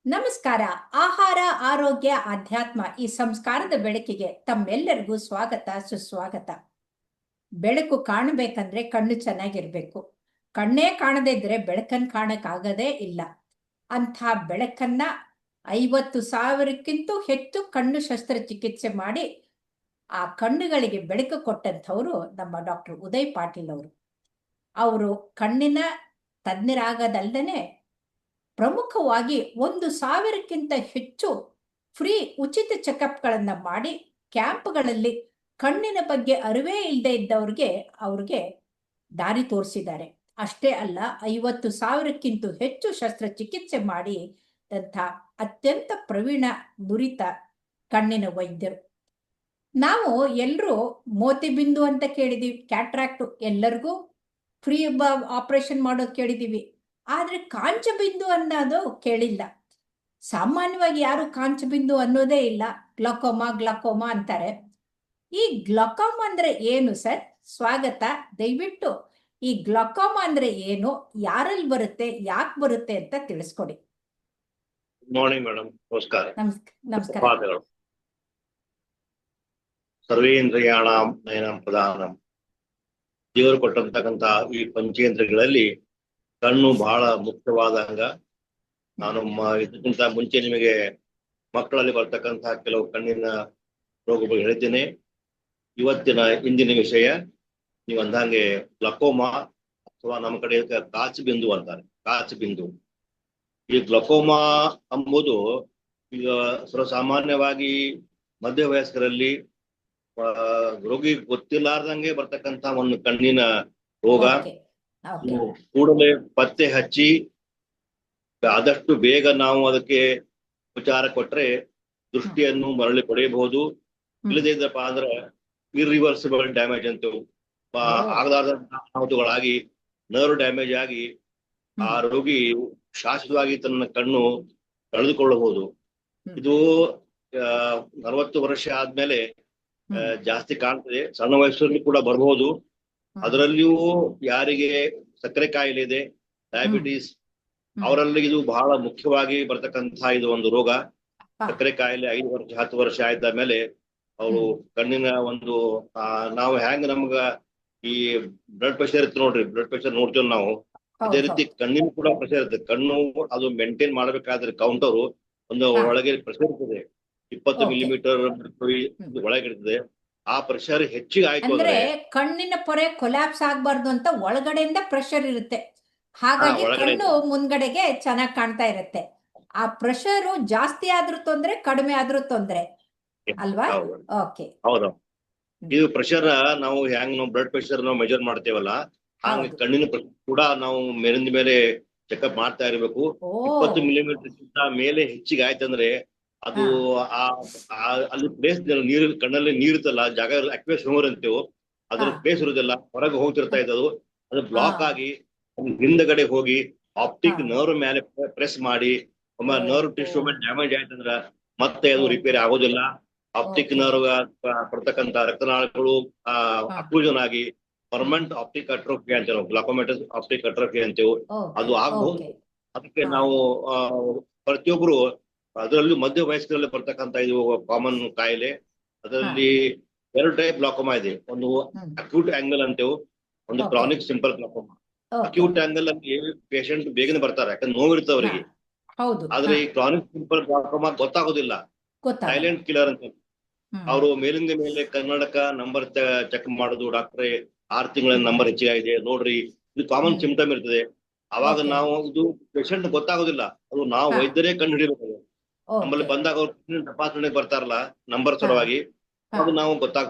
ನಮಸ್ಕಾರ. ಆಹಾರ, ಆರೋಗ್ಯ, ಅಧ್ಯಾತ್ಮ ಈ ಸಂಸ್ಕಾರದ ಬೆಳಕಿಗೆ ತಮ್ಮೆಲ್ಲರಿಗೂ ಸ್ವಾಗತ, ಸುಸ್ವಾಗತ. ಬೆಳಕು ಕಾಣಬೇಕಂದ್ರೆ ಕಣ್ಣು ಚೆನ್ನಾಗಿರ್ಬೇಕು. ಕಣ್ಣೇ ಕಾಣದೇ ಇದ್ರೆ ಬೆಳಕನ್ನು ಕಾಣಕ್ಕಾಗದೇ ಇಲ್ಲ. ಅಂಥ ಬೆಳಕನ್ನ 50,000ಕ್ಕಿಂತ ಹೆಚ್ಚು ಕಣ್ಣು ಶಸ್ತ್ರಚಿಕಿತ್ಸೆ ಮಾಡಿ ಆ ಕಣ್ಣುಗಳಿಗೆ ಬೆಳಕು ಕೊಟ್ಟಂಥವ್ರು ನಮ್ಮ ಡಾಕ್ಟರ್ ಉದಯ್ ಪಾಟೀಲ್ ಅವರು. ಅವರು ಕಣ್ಣಿನ ತಜ್ಞರಾಗದಲ್ಲದೆ ಪ್ರಮುಖವಾಗಿ 1,000ಕ್ಕಿಂತ ಹೆಚ್ಚು ಫ್ರೀ ಉಚಿತ ಚೆಕಪ್ಗಳನ್ನ ಮಾಡಿ ಕ್ಯಾಂಪ್ಗಳಲ್ಲಿ ಕಣ್ಣಿನ ಬಗ್ಗೆ ಅರಿವೇ ಇಲ್ಲದೆ ಇದ್ದವ್ರಿಗೆ ಅವ್ರಿಗೆ ದಾರಿ ತೋರಿಸಿದ್ದಾರೆ. ಅಷ್ಟೇ ಅಲ್ಲ, 50,000ಕ್ಕಿಂತ ಹೆಚ್ಚು ಶಸ್ತ್ರಚಿಕಿತ್ಸೆ ಮಾಡಿ ಅತ್ಯಂತ ಪ್ರವೀಣ ನುರಿತ ಕಣ್ಣಿನ ವೈದ್ಯರು. ನಾವು ಎಲ್ಲರೂ ಮೋತಿಬಿಂದು ಅಂತ ಕೇಳಿದೀವಿ, ಕ್ಯಾಟ್ರಾಕ್ಟ್ ಎಲ್ಲರಿಗೂ ಫ್ರೀ ಆಪರೇಷನ್ ಮಾಡೋದು ಕೇಳಿದೀವಿ. ಆದ್ರೆ ಕಾಂಚಬಿಂದು ಅನ್ನೋದು ಕೇಳಿಲ್ಲ. ಸಾಮಾನ್ಯವಾಗಿ ಯಾರು ಕಾಂಚಬಿಂದು ಅನ್ನೋದೇ ಇಲ್ಲ, ಗ್ಲಕೋಮಾ ಅಂತಾರೆ. ಈ ಗ್ಲಕೋಮಾ ಅಂದ್ರೆ ಏನು ಸರ್? ಸ್ವಾಗತ. ದಯವಿಟ್ಟು ಈ ಗ್ಲಕೋಮಾ ಅಂದ್ರೆ ಏನು, ಯಾರಲ್ಲಿ ಬರುತ್ತೆ, ಯಾಕೆ ಬರುತ್ತೆ ಅಂತ ತಿಳಿಸ್ಕೊಡಿ. Morning madam. ನಮಸ್ಕಾರ. ನಮಸ್ಕಾರ. ಸರ್ವೇಂದ್ರಿಯಾಣಾಂ ನಯನಂ ಪ್ರಧಾನಂ. ದೇವರು ಕೊಟ್ಟಂತಕ್ಕಂತ ಈ ಪಂಚೇಂದ್ರಿಯಗಳಲ್ಲಿ ಕಣ್ಣು ಬಹಳ ಮುಖ್ಯವಾದ ಅಂಗ. ನಾನು ಇದಕ್ಕಿಂತ ಮುಂಚೆ ನಿಮಗೆ ಮಕ್ಕಳಲ್ಲಿ ಬರ್ತಕ್ಕಂತಹ ಕೆಲವು ಕಣ್ಣಿನ ರೋಗಗಳು ಹೇಳಿದ್ದೇನೆ. ಇವತ್ತಿನ ಇಂದಿನ ವಿಷಯ ನೀವು ಅಂದಂಗೆ ಗ್ಲಕೋಮಾ, ಅಥವಾ ನಮ್ಮ ಕಡೆ ಕಾಚಬಿಂದು ಅಂತಾರೆ. ಕಾಚಬಿಂದು. ಈ ಗ್ಲಕೋಮಾ ಎಂಬುದು ಈಗ ಸರ್ವಸಾಮಾನ್ಯವಾಗಿ ಮಧ್ಯವಯಸ್ಕರಲ್ಲಿ ರೋಗಿ ಗೊತ್ತಿಲ್ಲಾರ್ದಂಗೆ ಬರ್ತಕ್ಕಂತ ಒಂದು ಕಣ್ಣಿನ ರೋಗ. ಕೂಡಲೇ ಪತ್ತೆ ಹಚ್ಚಿ ಆದಷ್ಟು ಬೇಗ ನಾವು ಅದಕ್ಕೆ ಉಪಚಾರ ಕೊಟ್ರೆ ದೃಷ್ಟಿಯನ್ನು ಮರಳಿ ಪಡೆಯಬಹುದು. ಇಲ್ಲದೇ ಇದ್ದಪ್ಪ ಅಂದ್ರೆ ಇರ್ರಿವರ್ಸಿಬಲ್ ಡ್ಯಾಮೇಜ್ ಅಂತ ಆಗಲಾರದಂತಹಗಳಾಗಿ ನರ್ವ್ ಡ್ಯಾಮೇಜ್ ಆಗಿ ಆ ರೋಗಿ ಶಾಶ್ವತವಾಗಿ ತನ್ನ ಕಣ್ಣು ಕಳೆದುಕೊಳ್ಳಬಹುದು. ಇದು 40 ವರ್ಷ ಆದ್ಮೇಲೆ ಜಾಸ್ತಿ ಕಾಣ್ತದೆ. ಸಣ್ಣ ವಯಸ್ಸಲ್ಲಿ ಕೂಡ ಬರಬಹುದು. ಅದರಲ್ಲಿಯೂ ಯಾರಿಗೆ ಸಕ್ಕರೆ ಕಾಯಿಲೆ ಇದೆ, ಡಯಾಬಿಟೀಸ್, ಅವರಲ್ಲಿ ಇದು ಬಹಳ ಮುಖ್ಯವಾಗಿ ಬರ್ತಕ್ಕಂತಹ ಇದು ಒಂದು ರೋಗ. ಸಕ್ಕರೆ ಕಾಯಿಲೆ 5 ವರ್ಷ 10 ವರ್ಷ ಆಯ್ತ ಮೇಲೆ ಅವರು ಕಣ್ಣಿನ ಒಂದು ನಾವು ಹೆಂಗ್ ನಮ್ಗ ಈ ಬ್ಲಡ್ ಪ್ರೆಷರ್ ಇರುತ್ತೆ ನೋಡ್ರಿ, ಬ್ಲಡ್ ಪ್ರೆಷರ್ ನೋಡ್ತೇವೆ ನಾವು, ಅದೇ ರೀತಿ ಕಣ್ಣಿನ ಕೂಡ ಪ್ರೆಷರ್ ಇರುತ್ತೆ. ಕಣ್ಣು ಅದು ಮೇಂಟೈನ್ ಮಾಡ್ಬೇಕಾದ್ರೆ ಕೌಂಟರ್ ಒಂದು ಒಳಗೆ ಪ್ರೆಷರ್ ಇರ್ತದೆ, 20 ಮಿಲಿಮೀಟರ್ ಒಳಗಿರ್ತದೆ. ಆ ಪ್ರೆಷರ್ ಹೆಚ್ಚಿಗೆ ಆಯ್ತು ಅಂದ್ರೆ ಕಣ್ಣಿನ ಪೊರೆ ಕೊಲ್ಯಾಪ್ಸ್ ಆಗ್ಬಾರ್ದು ಅಂತ ಒಳಗಡೆಯಿಂದ ಪ್ರೆಷರ್ ಇರುತ್ತೆ. ಹಾಗಾಗಿ ಕಣ್ಣು ಮುಂದ್ಗಡೆಗೆ ಚೆನ್ನಾಗಿ ಕಾಣ್ತಾ ಇರುತ್ತೆ. ಆ ಪ್ರೆಷರ್ ಜಾಸ್ತಿ ಆದ್ರೂ ತೊಂದ್ರೆ, ಕಡಿಮೆ ಆದ್ರೂ ತೊಂದ್ರೆ ಅಲ್ವಾ? ಓಕೆ, ಹೌದು. ಇದು ಪ್ರೆಷರ್ ನಾವು ಹೆಂಗ್ ನಾವು ಬ್ಲಡ್ ಪ್ರೆಷರ್ ನಾವು ಮೆಜರ್ ಮಾಡ್ತೇವಲ್ಲ, ಹಂಗ ಕಣ್ಣಿನ ಪ್ರೆಷರ್ ಕೂಡ ನಾವು ಮೇಲಿಂದ ಮೇಲೆ ಚೆಕ್ಅಪ್ ಮಾಡ್ತಾ ಇರ್ಬೇಕು. 20 ಮಿಲಿಮೀಟರ್ ಮೇಲೆ ಹೆಚ್ಚಿಗೆ ಆಯ್ತಂದ್ರೆ ಅದು ಅಲ್ಲಿ ಪ್ಲೇಸ್ ನೀರು, ಕಣ್ಣಲ್ಲಿ ನೀರುತ್ತಲ್ಲ ಜಾಗ, ಅಕ್ವೇಸ್ ಹ್ಯೂಮರ್ ಅಂತೇವು, ಅದ್ರ ಪ್ಲೇಸ್ ಇರುದಿಲ್ಲ, ಹೊರಗೆ ಹೋಗ್ತಿರ್ತಾ ಇದ್ದದು. ಅದು ಬ್ಲಾಕ್ ಆಗಿ ಹಿಂದಗಡೆ ಹೋಗಿ ಆಪ್ಟಿಕ್ ನರ್ವ್ ಮೇಲೆ ಪ್ರೆಸ್ ಮಾಡಿ ನರ್ವ್ ಟಿಶ್ಯೂ ಮೇಲೆ ಡ್ಯಾಮೇಜ್ ಆಯ್ತಂದ್ರ ಮತ್ತೆ ಅದು ರಿಪೇರಿ ಆಗೋದಿಲ್ಲ. ಆಪ್ಟಿಕ್ ನರ್ವ್ ಕೊಡ್ತಕ್ಕಂತ ರಕ್ತನಾಳಗಳು ಅಕ್ಲೂಷನ್ ಆಗಿ ಪರ್ಮನೆಂಟ್ ಆಪ್ಟಿಕ್ ಅಟ್ರೋಫಿ ಅಂತೇವೆ, ಗ್ಲಾಕೋಮೆಟಸ್ ಆಪ್ಟಿಕ್ ಅಟ್ರೋಫಿ ಅಂತೇವು, ಅದು ಆಗಬಹುದು. ಅದಕ್ಕೆ ನಾವು ಪ್ರತಿಯೊಬ್ರು, ಅದರಲ್ಲೂ ಮಧ್ಯ ವಯಸ್ಕರಲ್ಲಿ ಬರ್ತಕ್ಕಂತ ಇದು ಕಾಮನ್ ಕಾಯಿಲೆ. ಅದರಲ್ಲಿ 2 ಟೈಪ್ ಗ್ಲಾಕೋಮಾ ಇದೆ. ಒಂದು ಅಕ್ಯೂಟ್ ಆಂಗಲ್ ಅಂತೇವು, ಒಂದು chronic simple glaucoma. Acute angle ಅಲ್ಲಿ ಪೇಷಂಟ್ ಬೇಗನೆ ಬರ್ತಾರೆ, ಯಾಕಂದ್ರೆ ನೋವಿರುತ್ತೆ ಅವರಿಗೆ. ಆದ್ರೆ ಈ ಕ್ರಾನಿಕ್ ಸಿಂಪಲ್ ಗ್ಲಾಕೋಮಾ ಗೊತ್ತಾಗೋದಿಲ್ಲ, ಸೈಲೆಂಟ್ ಕಿಲ್ಲರ್ ಅಂತ. ಅವರು ಮೇಲಿಂದ ಮೇಲೆ ಕನ್ನಡಕ ನಂಬರ್ ಚೆಕ್ ಮಾಡೋದು, ಡಾಕ್ಟ್ರೆ 6 ತಿಂಗಳ ನಂಬರ್ ಹೆಚ್ಚಿಗಾಗಿದೆ ನೋಡ್ರಿ, ಇದು ಕಾಮನ್ ಸಿಂಪ್ಟಮ್ ಇರ್ತದೆ. ಅವಾಗ ನಾವು ಇದು ಪೇಷಂಟ್ ಗೊತ್ತಾಗೋದಿಲ್ಲ, ಅದು ನಾವು ವೈದ್ಯರೇ ಕಂಡು ಹಿಡಿಬೇಕು. ನಮ್ಮಲ್ಲಿ ಬಂದಾಗ ಅವ್ರು ತಪಾಸಣೆಗೆ ಬರ್ತಾರಲ್ಲ ನಂಬರ್ ಸಲುವಾಗಿ, ಅದು ನಾವು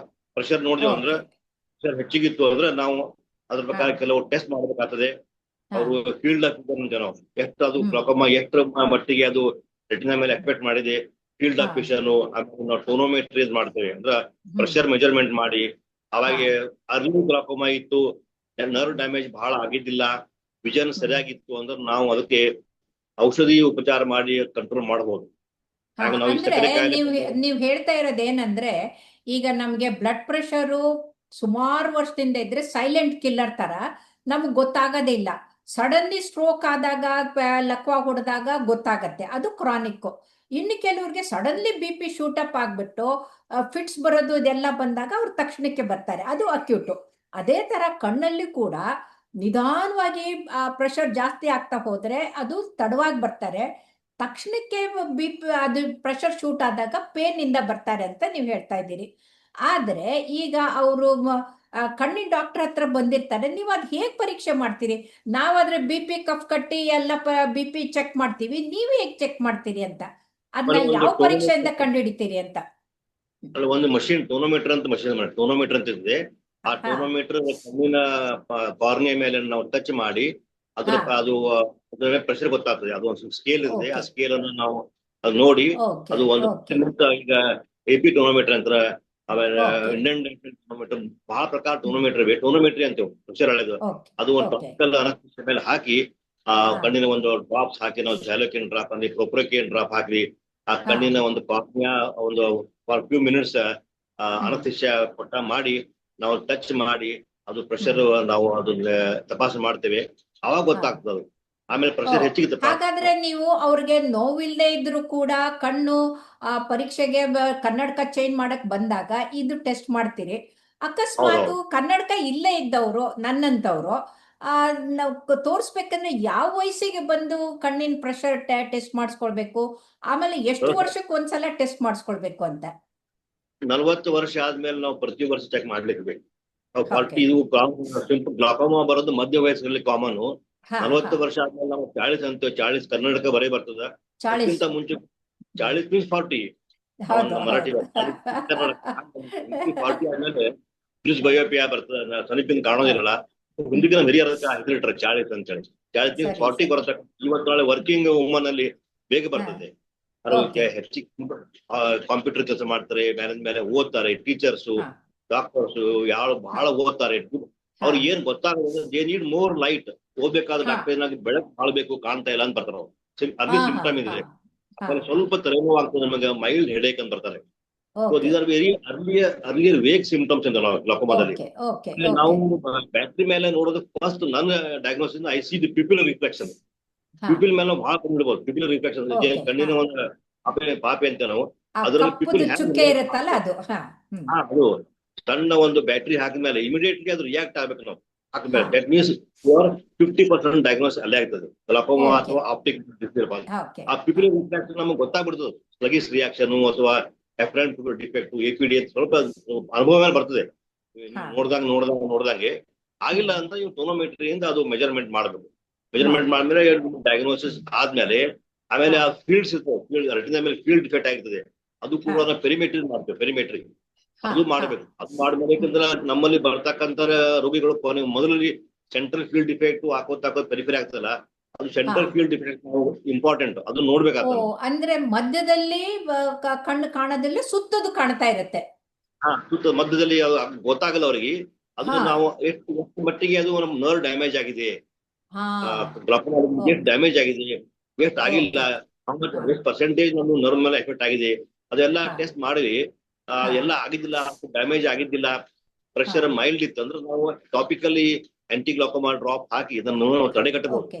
ಪ್ರೆಷರ್ ನೋಡಿದೇವು ಅಂದ್ರೆ, ಪ್ರೆಷರ್ ಹೆಚ್ಚಿಗಿತ್ತು ಅಂದ್ರೆ ನಾವು ಅದ್ರ ಪ್ರಕಾರ ಕೆಲವು ಟೆಸ್ಟ್ ಮಾಡ್ಬೇಕಾಗ್ತದೆ. ಅವರು ಫೀಲ್ಡ್ ಆಫ್ ನಾವು ಎಷ್ಟು ಅದು ಗ್ಲಾಕೋಮಾ ಎಷ್ಟು ಮಟ್ಟಿಗೆ ಅದು ರೆಟಿನಾ ಮೇಲೆ ಎಫೆಕ್ಟ್ ಮಾಡಿದೆ, ಫೀಲ್ಡ್ ಆಫ್ ವಿಷನ್, ನಾವು ಟೋನೋಮೆಟ್ರಿ ಮಾಡ್ತೇವೆ, ಅಂದ್ರೆ ಪ್ರೆಷರ್ ಮೆಜರ್ಮೆಂಟ್ ಮಾಡಿ. ಅವಾಗ ಅರ್ಲಿ ಗ್ಲಾಕೋಮಾ ಇತ್ತು, ನರ್ವ್ ಡ್ಯಾಮೇಜ್ ಬಹಳ ಆಗಿದ್ದಿಲ್ಲ, ವಿಷನ್ ಸರಿಯಾಗಿತ್ತು ಅಂದ್ರೆ ನಾವು ಅದಕ್ಕೆ ಔಷಧಿ ಉಪಚಾರ ಮಾಡಿ ಕಂಟ್ರೋಲ್ ಮಾಡಬಹುದು. ನೀವ್ ಹೇಳ್ತಾ ಇರೋದೇನಂದ್ರೆ, ಈಗ ನಮ್ಗೆ ಬ್ಲಡ್ ಪ್ರೆಷರು ಸುಮಾರು ವರ್ಷದಿಂದ ಇದ್ರೆ ಸೈಲೆಂಟ್ ಕಿಲ್ಲರ್ ತರ ನಮ್ಗೆ ಗೊತ್ತಾಗೋದೇ ಇಲ್ಲ. ಸಡನ್ಲಿ ಸ್ಟ್ರೋಕ್ ಆದಾಗ ಲಕ್ವ ಹೊಡೆದಾಗ ಗೊತ್ತಾಗತ್ತೆ, ಅದು ಕ್ರಾನಿಕ್. ಇನ್ನು ಕೆಲವ್ರಿಗೆ ಸಡನ್ಲಿ BP ಶೂಟಪ್ ಆಗ್ಬಿಟ್ಟು ಫಿಟ್ಸ್ ಬರೋದು ಇದೆಲ್ಲ ಬಂದಾಗ ಅವ್ರು ತಕ್ಷಣಕ್ಕೆ ಬರ್ತಾರೆ, ಅದು ಅಕ್ಯೂಟು. ಅದೇ ತರ ಕಣ್ಣಲ್ಲಿ ಕೂಡ ನಿಧಾನವಾಗಿ ಪ್ರೆಷರ್ ಜಾಸ್ತಿ ಆಗ್ತಾ ಹೋದ್ರೆ ಅದು ತಡವಾಗಿ ಬರ್ತಾರೆ, ತಕ್ಷಣಕ್ಕೆ BP ಅದು ಪ್ರೆಷರ್ ಶೂಟ್ ಆದಾಗ ಪೇನ್ ಇಂದ ಬರ್ತಾರೆ ಅಂತ ನೀವು ಹೇಳ್ತಾ ಇದ್ದೀರಿ. ಆದ್ರೆ ಈಗ ಅವರು ಕಣ್ಣಿನ ಡಾಕ್ಟರ್ ಹತ್ರ ಬಂದಿರ್ತಾರೆ, ನೀವು ಅದ್ ಹೇಗ್ ಪರೀಕ್ಷೆ ಮಾಡ್ತೀರಿ? ನಾವಾದ್ರೆ BP ಕಫ್ ಕಟ್ಟಿ ಎಲ್ಲ BP ಚೆಕ್ ಮಾಡ್ತೀವಿ, ನೀವು ಹೇಗ್ ಚೆಕ್ ಮಾಡ್ತೀರಿ ಅಂತ, ಅದನ್ನ ಯಾವ ಪರೀಕ್ಷೆಯಿಂದ ಕಂಡುಹಿಡಿತೀರಿ ಅಂತ? ಅಲ್ಲಿ ಒಂದು ಮಷಿನ್ ಟೋನೋಮೀಟರ್ ಅಂತ ಮಷಿನ್ ಮಾಡಿ, ಟೋನೋಮೀಟರ್ ಅಂತ ಇದೆ. ಆ ಟೋನೋಮೀಟರ್ ಕಣ್ಣಿನ ಕಾರ್ನಿಯ ಮೇಲೆ ನಾವು ಟಚ್ ಮಾಡಿ ಅದ್ರ ಪ್ರೆಷರ್ ಗೊತ್ತಾಗ್ತದೆ. ಅದು ಒಂದು ಸ್ಕೇಲ್ ಇದೆ, ಆ ಸ್ಕೇಲ್ ಅನ್ನು ನಾವು ಅದು ನೋಡಿ ಅದು ಒಂದು ಈಗ AP ಟೋನೋಮೀಟರ್ ಅಂತ, ಆಮೇಲೆ ಇಂಡಿಯನ್ ಟೋನೋಮೀಟರ್, ಬಹಳ ಪ್ರಕಾರ ಟೋನೋಮೀಟರ್ ಇವೆ. ಟೋನೋಮೀಟ್ರಿ ಅಂತೇವೆ ಪ್ರೆಷರ್ ಅಳೆದು. ಅದು ಒಂದು ಟಾಪಿಕಲ್ ಅನಸ್ತೇಸಿಯಾ ಮೇಲೆ ಹಾಕಿ ಕಣ್ಣಿನ ಒಂದು ಡ್ರಾಪ್ಸ್ ಹಾಕಿ, ನಾವು ಝಾಲೋಕಿನ್ ಡ್ರಾಪ್ ಅಂದ್ರೆ ಪ್ರೊಪ್ರೋಕೇನ್ ಡ್ರಾಪ್ ಹಾಕಿ ಆ ಕಣ್ಣಿನ ಒಂದು ಕಾರ್ನಿಯಾ ಒಂದು ಫಾರ್ ಫ್ಯೂ ಮಿನಿಟ್ಸ್ ಅನಸ್ತೇಸಿಯಾ ಕೊಟ್ಟ ಮಾಡಿ ನಾವು ಟಚ್ ಮಾಡಿ ಅದು ಪ್ರೆಷರ್ ನಾವು ಅದನ್ನ ತಪಾಸಣೆ ಮಾಡ್ತೇವೆ, ಅವಾಗ ಗೊತ್ತಾಗ್ತದೆ. ಆಮೇಲೆ ಪ್ರೆಷರ್ ಹೆಚ್ಚಿಗೆ ಹಾಗಾದ್ರೆ ನೀವು ಅವ್ರಿಗೆ ನೋವಿಲ್ಲದೆ ಇದ್ರು ಕೂಡ ಕಣ್ಣು ಪರೀಕ್ಷೆಗೆ ಕನ್ನಡಕ ಚೇಂಜ್ ಮಾಡಕ್ ಬಂದಾಗ ಇದು ಟೆಸ್ಟ್ ಮಾಡ್ತೀರಿ. ಅಕಸ್ಮಾತ್ ಕನ್ನಡಕ ಇಲ್ಲೇ ಇದ್ದವರು ನನ್ನಂತವ್ರು ನಾವು ತೋರ್ಸ್ಬೇಕಂದ್ರೆ ಯಾವ ವಯಸ್ಸಿಗೆ ಬಂದು ಕಣ್ಣಿನ ಪ್ರೆಷರ್ ಟೆಸ್ಟ್ ಮಾಡಿಸ್ಕೊಳ್ಬೇಕು, ಆಮೇಲೆ ಎಷ್ಟು ವರ್ಷಕ್ಕೆ ಒಂದ್ಸಲ ಟೆಸ್ಟ್ ಮಾಡಿಸ್ಕೊಳ್ಬೇಕು ಅಂತ? 40 ವರ್ಷ ಆದ್ಮೇಲೆ ನಾವು ಪ್ರತಿ ವರ್ಷ ಚೆಕ್ ಮಾಡ್ಲಿಕ್ಕೆ ಬೇಕು. ಇದು ಗ್ಲಾಕೋಮಾ ಬರೋದು ಮಧ್ಯ ವಯಸ್ಸಲ್ಲಿ ಕಾಮನ್. 40 ವರ್ಷ ಆದ್ಮೇಲೆ ನಾವು 40 ಅಂತ 40 ಕನ್ನಡಕ ಬರೀ ಬರ್ತದ. ಅದಕ್ಕಿಂತ ಮುಂಚೆ 40 ಮೀನ್ಸ್ 40 ಮರಾಠಿ 40 ಆದ್ಮೇಲೆ ಬಯೋಪಿಯಾ ಬರ್ತದ, ಸನಿಪಿನ ಕಾಣೋದಿರಲ್ಲ. ಹಿಂದಿನ ಹಿರಿಯರಕ್ಕೆ ಹೆಸರಿಟ್ರೆ 40 ಅಂತ ಹೇಳಿ. 40 ಮೀನ್ಸ್ 40 ಬರುತ್ತೆ. ಇವತ್ತು ವರ್ಕಿಂಗ್ ವುಮನ್ ಅಲ್ಲಿ ಬೇಗ ಬರ್ತದೆ. ಹೆಚ್ಚಿಗೆ ಕಂಪ್ಯೂಟರ್ ಕೆಲಸ ಮಾಡ್ತಾರೆ, ಮೇಲೆ ಓದ್ತಾರೆ, ಟೀಚರ್ಸ್ ಡಾಕ್ಟರ್ಸ್ ಯಾರು ಬಹಳ ಓದ್ತಾರೆ. ಅವ್ರಿಗೆ ಏನ್ ಗೊತ್ತಾಗೋದು, ದೇ ನೀಡ್ ಮೋರ್ ಲೈಟ್. ಓದ್ಬೇಕಾದ್ರೆ ಡಾಕ್ಟರ್ ಏನಾಗಿ ಬೆಳಕು ಬಾಳ್ಬೇಕು, ಕಾಣ್ತಾ ಇಲ್ಲ ಅಂತ ಬರ್ತಾರೆ. ಅದೇ ಸಿಂಪ್ಟಮ್ ಇದೆ. ಸ್ವಲ್ಪ ತಲೆನೋವು ಆಗ್ತದೆ, ನಮಗೆ ಮೈಲ್ಡ್ ಹೆಡೇಕ್ ಅಂತ ಬರ್ತಾರೆ. These are very earlier weak symptoms ಅಂತ ಗ್ಲಾಕೋಮಾದಲ್ಲಿ. ನಾವು ಬ್ಯಾಟ್ರಿ ಮೇಲೆ ನೋಡೋದು ಫಸ್ಟ್ ನನ್ನ diagnosis I see the pupillary reflection. Pupil ಮೇಲೆ ನಾವು ಬಹಳ ಕಂಡಿಡ್ಬೋದು. ಪ್ಯೂಪಿಲರ್ ರಿಫ್ಲೆಕ್ಷನ್ ಕಣ್ಣಿನ ಒಂದು ಪಾಪೆ ಅಂತ ನಾವು ಅದರಲ್ಲಿ ಅದು ಸಣ್ಣ ಒಂದು ಬ್ಯಾಟ್ರಿ ಹಾಕಿದ್ಮೇಲೆ ಇಮಿಡಿಯೇಟ್ಲಿ ಅದು ರಿಯಾಕ್ಟ್ ಆಗ್ಬೇಕು. ನಾವು ಹಾಕಿದ್ಮೇಲೆ ದಟ್ ಮೀನ್ಸ್ 50% ಡಯಾಗ್ನೋಸ್ ಅಲ್ಲೇ ಆಗ್ತದೆ, ಗ್ಲಾಕೋಮಾ ಅಥವಾ ಆಪ್ಟಿಕ್ ಡಿಸ್ಟರ್ಬೆನ್ಸ್. ಆ ಪ್ಯೂಪಿಲರ್ ರಿಫ್ಲೆಕ್ಷನ್ ನಮಗೆ ಗೊತ್ತಾಗ್ಬಿಡ್ತದೆ. ಸ್ಲಗಿಶ್ ರಿಯಾಕ್ಷನ್ ಅಥವಾ ಅಫರೆಂಟ್ ಡಿಫೆಕ್ಟ್ APD ಅಂತ ಸ್ವಲ್ಪ ಅನುಭವ ಮೇಲೆ ಬರ್ತದೆ. ನೋಡ್ದಂಗೆ ಆಗಿಲ್ಲ ಅಂತ ಇವು ಟೋನೋಮೆಟ್ರಿಯಿಂದ ಅದು ಮೆಜರ್ಮೆಂಟ್ ಮಾಡಬೇಕು. ಮೆಜರ್ಮೆಂಟ್ ಮಾಡಿದ್ರೆ ಡಯಾಗ್ನೋಸಿಸ್ ಆದ್ಮೇಲೆ ಆಮೇಲೆ ಆ ಫೀಲ್ಡ್ಸ್ ಇರ್ತವೆ, ರೆಟಿನಾ ಮೇಲೆ ಫೀಲ್ಡ್ ಡಿಫೆಕ್ಟ್ ಆಗ್ತದೆ. ಅದು ಕೂಡ ಪೆರಿಮೆಟ್ರಿ ಮಾಡ್ತೇವೆ. ಪೆರಿಮೆಟ್ರಿ ಅದು ಮಾಡ್ಬೇಕು. ಅದು ಮಾಡ್ಮೇಲೆ ಯಾಕಂದ್ರೆ ನಮ್ಮಲ್ಲಿ ಬರ್ತಕ್ಕಂತ ರೋಗಿಗಳು ಮೊದಲಲ್ಲಿ ಸೆಂಟ್ರಲ್ ಫೀಲ್ಡ್ ಡಿಫೆಕ್ಟ್ ಹಾಕೋದ್ ಪೆರಿಫೆರಿ ಆಗ್ತದಲ್ಲ, ಅದು ಸೆಂಟ್ರಲ್ ಫೀಲ್ಡ್ ಡಿಫೆಕ್ಟ್ ಇಂಪಾರ್ಟೆಂಟ್. ಅದು ನೋಡ್ಬೇಕಾಗ್ತದೆ. ಅಂದ್ರೆ ಮಧ್ಯದಲ್ಲಿ ಕಣ್ಣು ಕಾಣೋದಿಲ್ಲ, ಸುತ್ತದು ಕಾಣ್ತಾ ಇರುತ್ತೆ. ಸುತ್ತ ಮಧ್ಯದಲ್ಲಿ ಗೊತ್ತಾಗಲ್ಲ ಅವ್ರಿಗೆ. ಅದು ನಾವು ಎಷ್ಟು ಮಟ್ಟಿಗೆ ಅದು ನಮ್ಮ ನರ್ವ್ ಡ್ಯಾಮೇಜ್ ಆಗಿದೆ, ಎಷ್ಟು ಡ್ಯಾಮೇಜ್ ಆಗಿದೆ, ಎಷ್ಟು ಆಗಿಲ್ಲ, ಎಷ್ಟು ಪರ್ಸೆಂಟೇಜ್ ನಮ್ಮ ನರ್ವ್ ಮೇಲೆ ಎಫೆಕ್ಟ್ ಆಗಿದೆ, ಅದೆಲ್ಲ ಟೆಸ್ಟ್ ಮಾಡಿ ಎಲ್ಲ ಆಗಿದ್ದಿಲ್ಲ, ಡ್ಯಾಮೇಜ್ ಆಗಿದ್ದಿಲ್ಲ, ಪ್ರೆಷರ್ ಮೈಲ್ಡ್ ಇತ್ತು ಅಂದ್ರೆ ನಾವು ಟಾಪಿಕಲಿ ಆಂಟಿ ಗ್ಲಾಕೋಮಾ ಡ್ರಾಪ್ ಹಾಕಿ ಇದನ್ನು ತಡೆಗಟ್ಟಬಹುದು.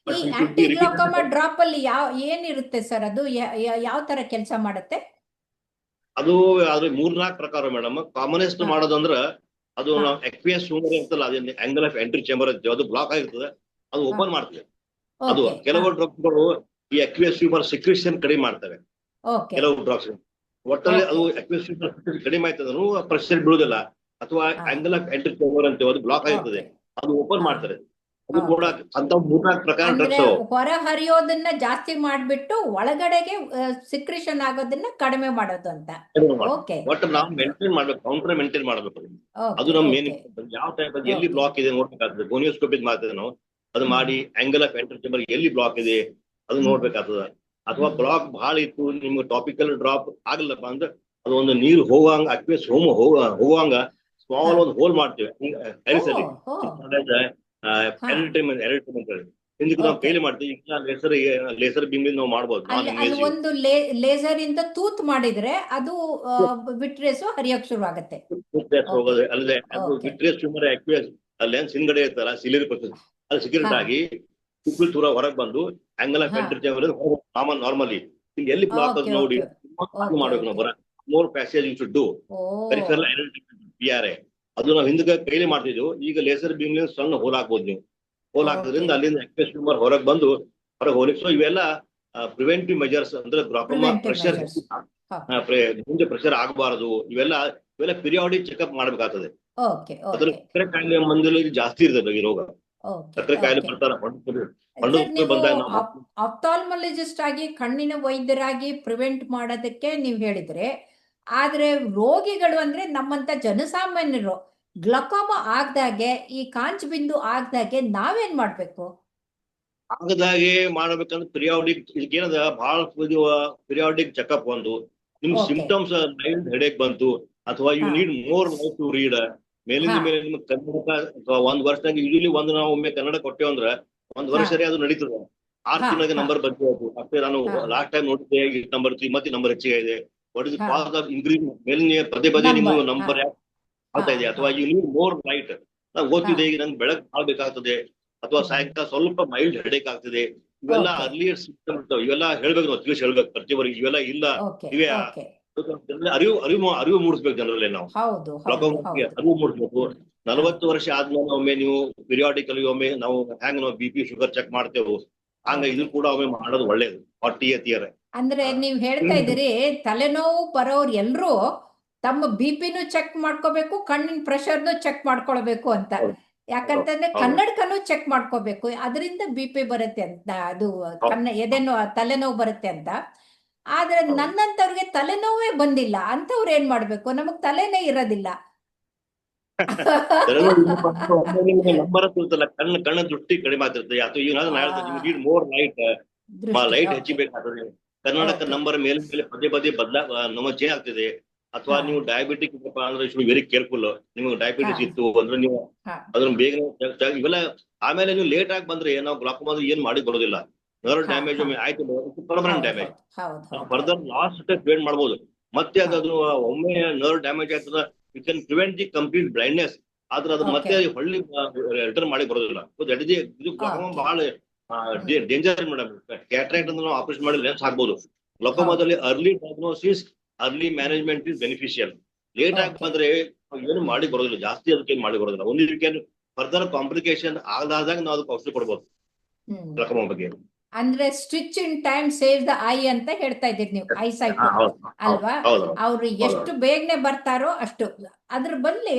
ಈ ಆಂಟಿ ಗ್ಲಾಕೋಮಾ ಡ್ರಾಪ್ ಅಲ್ಲಿ ಏನಿರುತ್ತೆ ಸರ್? ಅದು ಯಾವ ತರ ಕೆಲಸ ಮಾಡುತ್ತೆ? ಅದು 3-4 ಪ್ರಕಾರ ಮೇಡಮ್. ಕಾಮನೆಸ್ಟ್ ಮಾಡೋದಂದ್ರ ಅದು ನಾವು ಎಕ್ವಿಯಸ್ ಹ್ಯೂಮರ್ ಇರ್ತಲ್ಲ, ಅದೇ ಆಂಗಲ್ ಆಫ್ ಎಂಟ್ರಿ ಚೇಂಬರ್ ಇರ್ತದೆ, ಅದು ಬ್ಲಾಕ್ ಆಗಿರ್ತದೆ, ಅದು ಓಪನ್ ಮಾಡ್ತದೆ. ಅದು ಕೆಲವು ಡ್ರಗ್ಸ್ಗಳು ಈ ಎಕ್ವಿಯಸ್ ಹ್ಯೂಮರ್ ಸಿಕ್ರೇಷನ್ ಕಡಿಮೆ ಮಾಡ್ತವೆ. ಕೆಲವು ಡ್ರಗ್ಸ್ ಒಟ್ಟಲ್ಲಿ ಅದು ಎಕ್ವಿಯಸ್ ಹ್ಯೂಮರ್ ಕಡಿಮೆ ಆಯ್ತದನು ಪ್ರೆಷರ್ ಬೀಳುದಿಲ್ಲ, ಅಥವಾ ಆಂಗಲ್ ಆಫ್ ಎಂಟ್ರಿ ಚೇಂಬರ್ ಅಂತ ಅದು ಬ್ಲಾಕ್ ಆಗಿರ್ತದೆ, ಅದು ಓಪನ್ ಮಾಡ್ತಾರೆ. ಅದು ಕೂಡ ಅಂತ 3-4 ಪ್ರಕಾರ ಡ್ರಗ್ಸ್. ಹೊರ ಹರಿಯೋದನ್ನ ಜಾಸ್ತಿ ಮಾಡ್ಬಿಟ್ಟು ಒಳಗಡೆಗೆ ಸಿಕ್ರೇಷನ್ ಆಗೋದನ್ನ ಕಡಿಮೆ ಮಾಡೋದು ಅಂತ. ಒಟ್ಟು ನಾವು ಮೇಂಟೈನ್ ಮಾಡ್ಬೇಕು, ಕೌಂಟರ್ ಮೇಂಟೈನ್ ಮಾಡ್ಬೇಕು. ಅದು ನಮ್ ಮೇನ್ ಯಾವ ಟೈಪ್ ಎಲ್ಲಿ ಬ್ಲಾಕ್ ಇದೆ ನೋಡ್ಬೇಕಾಗ್ತದೆ. ಗೋನಿಯೋಸ್ಕೋಪಿ ಮಾಡ್ತೇವೆ ನಾವು, ಅದು ಮಾಡಿ ಆಂಗಲ್ ಆಫ್ ಎಂಟ್ರಿ ಚೇಂಬರ್ ಎಲ್ಲಿ ಬ್ಲಾಕ್ ಇದೆ ಅದು ನೋಡ್ಬೇಕಾಗ್ತದ. ಅಥವಾ ಬ್ಲಾಕ್ ಬಹಳ ಇತ್ತು, ನಿಮ್ಗೆ ಟಾಪಿಕಲ್ ಡ್ರಾಪ್ ಆಗ್ಲಪ್ಪ ಅಂದ್ರೆ ಅದು ಒಂದು ನೀರು ಹೋಗುವಂಗ ಅಕ್ವೇಸ್ ಹೋಗುವಂಗ ಸ್ಮಾಲ್ ಒಂದು ಹೋಲ್ ಮಾಡ್ತೇವೆ ಐರಿಸಲ್ಲಿ. ಹಿಂದಕ್ಕೆ ನಾವು ಕೈಲಿ ಮಾಡ್ತೀವಿ. ಈಗ ಲೇಸರ್ ಬೀಮ್ ನಾವು ಮಾಡ್ಬೋದು. ಒಂದು ಲೇಸರ್ ಇಂದ ತೂತ್ ಮಾಡಿದ್ರೆ ಅದು ವಿಟ್ರೇಸ್ ಹರಿಯೋಕ್ ಶುರು ಆಗುತ್ತೆ. ಹೋಗೋದು ಅಲ್ಲದೆ ಅದು ವಿಟ್ರೇಸ್ ಟ್ಯೂಮರ್ ಅಕ್ವೇಸ್ ಲೆನ್ಸ್ ಹಿಂದ್ಗಡೆ ಇರ್ತಲ್ಲ, ಸಿಲಿರಿ ಅಲ್ಲಿ ಸಿಗರೇಟ್ ಹಾ. ಆಗಿ ಉಪ್ಪು ದೂರ ಹೊರಗೆ ಬಂದು ಆಂಗಲ್ ಆಫ್ ಹಾ. ಎಂಟ್ರಿ ನಾರ್ಮಲಿ ಇಲ್ಲಿ ಎಲ್ಲಿ ಬ್ಲಾಕ್ ಓಕೆ ನೋಡಿ ಓಕೆ ಓಕೆ ಮಾಡ್ಬೇಕು ನಾವು okay. More passage you should do ಓ ಪೆರಿಫೆರಲ್ PRA. ಅದು ನಾವು ಹಿಂದಕ್ಕೆ ಕೈಲಿ ಮಾಡ್ತಿದ್ವು, ಈಗ ಲೇಸರ್ ಬೀಮ್ ಸಣ್ಣ ಹೋಲ್ ಹಾಕ್ಬೋದು ನೀವು. ಹೋಲ್ ಹಾಕೋದ್ರಿಂದ ಅಲ್ಲಿಂದ ಎಕ್ಸ್ಪ್ರೆಸ್ ಟ್ಯೂಮರ್ ಹೊರಗೆ ಬಂದು ಹೊರಗೆ ಹೋಗ್ಲಿಕ್ಕೆ. ಸೊ ಇವೆಲ್ಲ ಪ್ರಿವೆಂಟಿವ್ ಮೆಜರ್ಸ್ ಅಂದ್ರೆ ಗ್ಲಾಕೋಮಾ ಪ್ರಿವೆಂಟಿವ್ ಪ್ರೆಷರ್ ಮೆಜರ್ಸ್. ಮುಂದೆ ಪ್ರೆಷರ್ ಆಗಬಾರದು. ಇವೆಲ್ಲ ಪಿರಿಯಾಡಿಕ್ ಚೆಕ್ಅಪ್ ಮಾಡ್ಬೇಕಾಗ್ತದೆ. ಓಕೆ ಅದ್ರ ಓಕೆ ಸಕ್ಕರೆ ಕಾಯಿಲೆ ಮಂದಿಯಲ್ಲಿ ಜಾಸ್ತಿ ಇರ್ತದೆ ಈ ರೋಗ. ಓಕೆ ಸಕ್ಕರೆ ಕಾಯಿಲೆ ಓಕೆ. ಬರ್ತಾರ ಸರ್, ನೀವು ಬಂದಾಗ ನಾವು ಆಪ್ಥಾಲ್ಮಾಲಜಿಸ್ಟ್ ಆಗಿ ಕಣ್ಣಿನ ವೈದ್ಯರಾಗಿ ಪ್ರಿವೆಂಟ್ ಮಾಡೋದಕ್ಕೆ ನೀವು ಹೇಳಿದ್ರೆ, ಆದ್ರೆ ರೋಗಿಗಳು ಅಂದ್ರೆ ನಮ್ಮಂತ ಜನಸಾಮಾನ್ಯರು ಗ್ಲಕೋಮಾ ಆಗ್ದಾಗೆ, ಈ ಕಾಂಚ ಬಿಂದು ಆಗ್ದಾಗೆ ನಾವೇನ್ ಮಾಡ್ಬೇಕು? ಆಗದಾಗೆ ಮಾಡ್ಬೇಕಂದ್ರೆ ಪಿರಿಯಾಡಿಕ್ ಇದಕ್ಕೇನದ ಬಹಳ ಪಿರಿಯಾಡಿಕ್ ಚೆಕ್ಅಪ್ ಒಂದು. ನಿಮ್ Okay. ಸಿಂಪ್ಟಮ್ಸ್ ಮೈಲ್ಡ್ ಹೆಡೇಕ್ ಬಂತು ಅಥವಾ ಯು ಹಾ. Need more light to read, ಮೇಲಿಂದ ಹಾ. ಮೇಲೆ ನಿಮ್ಗೆ ಕನ್ನಡ ಅಥವಾ ಒಂದ್ ವರ್ಷದಾಗ ಯೂಶಲಿ ಒಂದು ನಾವು ಒಮ್ಮೆ ಕನ್ನಡ ಕೊಟ್ಟೇವ್ ಅಂದ್ರ ಒಂದ್ ವರ್ಷ ಹಾ. ಅದು ನಡೀತದೆ. 6 ಹಾ, ತಿಂಗಳಿಗೆ ಹಾ. ನಂಬರ್ ಬಂತು. ಮತ್ತೆ ನಾನು ಹಾ. ಲಾಸ್ಟ್ ಟೈಮ್ ನೋಡಿದ್ದೆ ನಂಬರ್ 3 ಮತ್ತೆ ನಂಬರ್ ಹೆಚ್ಚಿಗೆ ಇದೆ. ವಾಟ್ ಇಸ್ ಹಾ. ಕಾಸ್ ಆಫ್ ಇನ್ಕ್ರೀಸ್ ಮೇಲಿನ ಪದೇ ನಿಮ್ಗೆ ನಂಬರ್. ನಂಬರ್ ಹಾ. ಆಗ್ತಾ ಇದೆ. ಅಥವಾ ಹಾ. You need more light. ನಾವು ಓದ್ತಿದ್ದೆ, ಹಾ. ಈಗ ನಂಗೆ ಬೆಳಕು ಭಾಳ ಬೇಕಾಗ್ತದೆ, ಅಥವಾ ಹ್ಮ್. ಸಾಯಂಕಾಲ ಸ್ವಲ್ಪ ಮೈಲ್ಡ್ ಹೆಡೇಕ್ ಆಗ್ತದೆ. ಇವೆಲ್ಲ Okay. ಅರ್ಲಿಯರ್ ಸಿಂಪ್ಟಮ್ ಇರ್ತಾವೆ. ಇವೆಲ್ಲ ಹೇಳ್ಬೇಕು, ನಾವು ತಿಳಿಸಿ ಹೇಳ್ಬೇಕು ಪ್ರತಿಯೊಬ್ಬರಿಗೆ. ಇವೆಲ್ಲ ಇಲ್ಲ, ಓಕೆ ಇವೆ ಓಕೆ. ಅರಿವು ಮೂಡಿಸ್ಬೇಕು ಜನರಲ್ಲಿ. ನಾವು ಹೌದು ಹೌದು ಗ್ಲಾಕೋಮಾಗೆ ಹೌದು. ಅರಿವು ಮೂಡಿಸ್ಬೇಕು. 40 ವರ್ಷ ಆದ್ಮೇಲೆ ಒಮ್ಮೆ ನೀವು ಪಿರಿಯಾಡಿಕಲಿ ಒಮ್ಮೆ ನಾವು ಹ್ಯಾಂಗ್ ನಾವು BP ಶುಗರ್ ಚೆಕ್ ಮಾಡ್ತೇವೆ, ಹಂಗ ಇದು ಕೂಡ ಒಮ್ಮೆ ಮಾಡೋದು ಒಳ್ಳೇದು. 40th ಇಯರ್ ಅಂದ್ರೆ ನೀವ್ ಹೇಳ್ತಾ ಇದ್ದೀರಿ, ತಲೆನೋವು ಬರೋರು ಎಲ್ರೂ ತಮ್ಮ BP-ನೂ ಚೆಕ್ ಮಾಡ್ಕೋಬೇಕು, ಕಣ್ಣಿನ ಪ್ರೆಷರ್ನು ಚೆಕ್ ಮಾಡ್ಕೊಳ್ಬೇಕು ಅಂತ. ಯಾಕಂತಂದ್ರೆ ಹೌದು. ಕನ್ನಡಕನು ಚೆಕ್ ಮಾಡ್ಕೋಬೇಕು, ಅದರಿಂದ BP ಬರುತ್ತೆ ಅಂತ, ಅದು ಎದೆನೋ ತಲೆನೋವು ಬರುತ್ತೆ ಅಂತ. ಆದ್ರೆ ಹೌದು. ನನ್ನಂತವ್ರಿಗೆ ತಲೆನೋವೇ ಬಂದಿಲ್ಲ ಅಂತವ್ರು ಏನ್ ಮಾಡ್ಬೇಕು? ನಮಗ್ ತಲೆನೇ ಇರೋದಿಲ್ಲ. ನಂಬರ್ ಇರ್ತಲ್ಲ, ಕಣ್ಣ ದೃಷ್ಟಿ ಕಡಿಮೆ ಆಗ್ತಿರ್ತದೆ. ಅಥವಾ ಈಗ ನಾನು ಹೇಳ್ತೇನೆ, ಯು ನೀಡ್ ಮೋರ್ ಲೈಟ್, ದೃಷ್ಟಿ. ಲೈಟ್ ಓಕೆ ಹೆಚ್ಚಿಬೇಕಾಗ್ತದೆ. ಕರ್ನಾಟಕ Okay. ನಂಬರ್ ಮೇಲೆ ಪದೇ ನಮ್ಮ ಚೇಂಜ್ ಆಗ್ತಿದೆ. ಅಥವಾ ಹಾ. ನೀವು ಡಯಾಬಿಟಿಕ್ ಇದ್ದಪ್ಪ ಅಂದ್ರೆ ಶುಡ್ ವೆರಿ ಕೇರ್ಫುಲ್. ನಿಮಗೆ ಡಯಾಬಿಟಿಸ್ ಹಾ. ಇತ್ತು ಅಂದ್ರೆ ನೀವು ಹಾ. ಅದನ್ನ ಬೇಗ ಇವೆಲ್ಲ. ಆಮೇಲೆ ನೀವು ಲೇಟ್ ಆಗಿ ಬಂದ್ರೆ ನಾವು ಗ್ಲಾಕೋಮಾ ಏನ್ ಮಾಡಿ ಬರೋದಿಲ್ಲ. ನರ್ವ್ ಹಾ. ಡ್ಯಾಮೇಜ್ ಹಾ. ಆಯ್ತು, ಪರ್ಮನೆಂಟ್ ಹೌದು ಡ್ಯಾಮೇಜ್. ಹೌದು ಹೌದು ಫರ್ದರ್ ಲಾಸ್ಟ್ ಸ್ಟೆಪ್ ಪ್ರಿವೆಂಟ್ ಮಾಡ್ಬೋದು. ಮತ್ತೆ ಹಾ. ಅದು ಒಮ್ಮೆ ನರ್ವ್ ಡ್ಯಾಮೇಜ್ ಆಗ್ತದ, you can prevent the complete blindness. ಆದ್ರೆ ಅದು ಮತ್ತೆ Okay. ಹೊಳ್ಳಿ ರಿಟರ್ನ್ ಮಾಡಿ ಬರೋದಿಲ್ಲ. ದಟ್ ಇಸ್ ಇದು ಗ್ಲಾಕೋಮಾ Okay. ಬಹಳ ಡೇಂಜರ್ ಮೇಡಮ್. ಕ್ಯಾಟ್ರಾಕ್ಟ್ ಅಂದ್ರೆ ನಾವು ಆಪರೇಷನ್ ಮಾಡಿ ಲೆನ್ಸ್ ಹಾಕ್ಬೋದು. ಗ್ಲಾಕೋಮಾದಲ್ಲಿ early diagnosis, early management is beneficial. Late ಆಗಿ Okay. ಬಂದ್ರೆ ಏನು ಮಾಡಿ ಬರೋದಿಲ್ಲ, ಜಾಸ್ತಿ ಅದಕ್ಕೆ ಮಾಡಿ ಬರೋದಿಲ್ಲ. ಒಂದು ಯು ಕ್ಯಾನ್ ಫರ್ದರ್ ಕಾಂಪ್ಲಿಕೇಶನ್ ಆಗಲಾರ್ದಾಗ ನಾವು ಅದಕ್ಕೆ ಔಷಧಿ ಕೊಡ್ಬೋದು ಹ್ಮ್. ಗ್ಲಾಕೋಮಾ ಬಗ್ಗೆ. ಅಂದ್ರೆ stitch in time save the I ಅಂತ ಹೇಳ್ತಾ ಇದ್ದೀರಿ ನೀವು, ಐ ಸೈಟ್ ಅಲ್ವಾ? ಅವ್ರು ಎಷ್ಟು ಬೇಗನೆ ಬರ್ತಾರೋ ಅಷ್ಟು. ಅದ್ರ ಬದಲಿ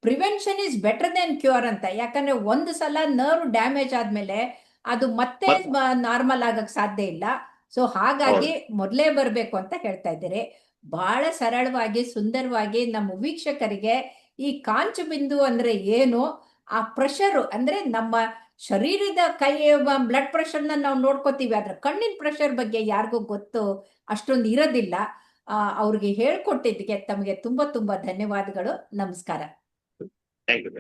prevention is better then cure ಅಂತ. ಯಾಕಂದ್ರೆ ಒಂದು ಸಲ ನರ್ವ್ ಡ್ಯಾಮೇಜ್ ಆದ್ಮೇಲೆ ಅದು ಮತ್ತೆ ನಾರ್ಮಲ್ ಆಗಕ್ ಸಾಧ್ಯ ಇಲ್ಲ. ಸೊ ಹಾಗಾಗಿ ಮೊದಲೇ ಬರ್ಬೇಕು ಅಂತ ಹೇಳ್ತಾ ಇದ್ದೀರಿ. ಬಹಳ ಸರಳವಾಗಿ, ಸುಂದರವಾಗಿ ನಮ್ಮ ವೀಕ್ಷಕರಿಗೆ ಈ ಕಾಂಚ ಬಿಂದು ಅಂದ್ರೆ ಏನು, ಆ ಪ್ರೆಷರ್ ಅಂದ್ರೆ ನಮ್ಮ ಶರೀರದ ಬ್ಲಡ್ ಪ್ರೆಷರ್ನ ನಾವು ನೋಡ್ಕೋತೀವಿ, ಆದ್ರೆ ಕಣ್ಣಿನ ಪ್ರೆಷರ್ ಬಗ್ಗೆ ಯಾರಿಗೂ ಗೊತ್ತು ಅಷ್ಟೊಂದು ಇರೋದಿಲ್ಲ. ಅವ್ರಿಗೆ ಹೇಳ್ಕೊಟ್ಟಿದ್ದಕ್ಕೆ ತಮಗೆ ತುಂಬಾ ಧನ್ಯವಾದಗಳು. ನಮಸ್ಕಾರ. Thank you.